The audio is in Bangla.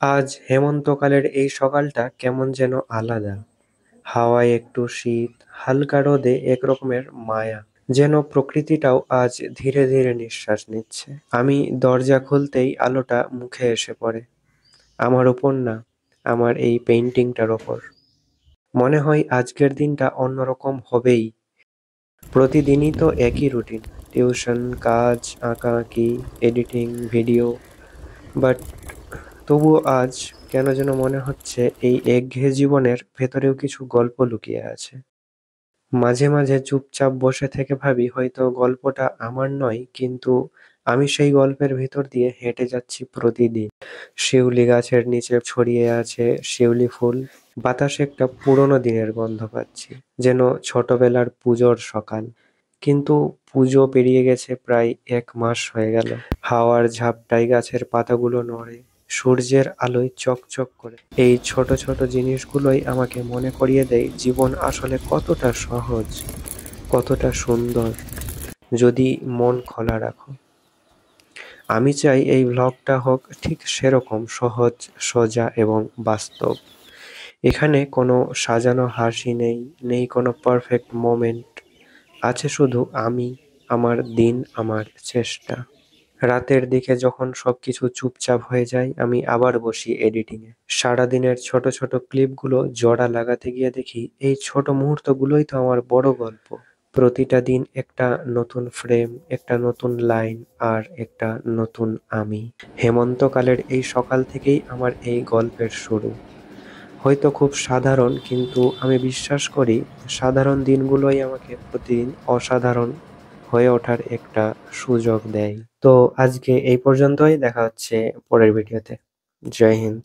আজ হেমন্তকালের এই সকালটা কেমন যেন আলাদা। হাওয়ায় একটু শীত, হালকা রোদে এক রকমের মায়া। যেন প্রকৃতিটাও আজ ধীরে ধীরে নিঃশ্বাস নিচ্ছে। আমি দরজা খুলতেই আলোটা মুখে এসে পড়ে। আমার ওপর না, আমার এই পেইন্টিংটার ওপর। মনে হয় আজকের দিনটা অন্যরকম হবেই। প্রতিদিনই তো একই রুটিন, টিউশন, কাজ, আঁকাআঁকি, এডিটিং, ভিডিও। বাট তবুও আজ কেন যেন মনে হচ্ছে এই একঘেয়ে জীবনের ভেতরেও কিছু গল্প লুকিয়ে আছে। মাঝে মাঝে চুপচাপ বসে থেকে ভাবি হয়তো গল্পটা আমার নয়, কিন্তু আমি সেই গল্পের ভিতর দিয়ে হেঁটে যাচ্ছি প্রতিদিন। শিউলি গাছের নিচে ছড়িয়ে আছে শিউলি ফুল। বাতাসে একটা পুরোনো দিনের গন্ধ পাচ্ছি, যেন ছোটবেলার পুজোর সকাল। কিন্তু পুজো পেরিয়ে গেছে, প্রায় 1 মাস হয়ে গেল। হাওয়ার ঝাপটায় গাছের পাতাগুলো নড়ে, সূর্যের আলোয় চকচক করে। এই ছোট ছোট জিনিসগুলোই আমাকে মনে করিয়ে দেয় জীবন আসলে কতটা সহজ, কতটা সুন্দর, যদি মন খোলা রাখো। আমি চাই এই ভ্লগটা হোক ঠিক সেরকম সহজ, সোজা এবং বাস্তব। এখানে কোনো সাজানো হাসি নেই, নেই কোনো পারফেক্ট মোমেন্ট। আছে শুধু আমি, আমার দিন, আমার চেষ্টা। রাতের দিকে যখন সবকিছু চুপচাপ হয়ে যায়, আমি আবার বসি এডিটিংয়ে। সারাদিনের ছোট ছোট ক্লিপগুলো জোড়া লাগাতে গিয়ে দেখি এই ছোট মুহূর্তগুলোই তো আমার বড় গল্প। প্রতিটা দিন একটা নতুন ফ্রেম, একটা নতুন লাইন, আর একটা নতুন আমি। হেমন্তকালের এই সকাল থেকেই আমার এই গল্পের শুরু। হয়তো খুব সাধারণ, কিন্তু আমি বিশ্বাস করি সাধারণ দিনগুলোই আমাকে প্রতিদিন অসাধারণ হয়ে ওঠার একটা সুযোগ দেয়। তো আজকে এই পর্যন্তই, দেখা হচ্ছে পরের ভিডিওতে। জয় হিন্দ।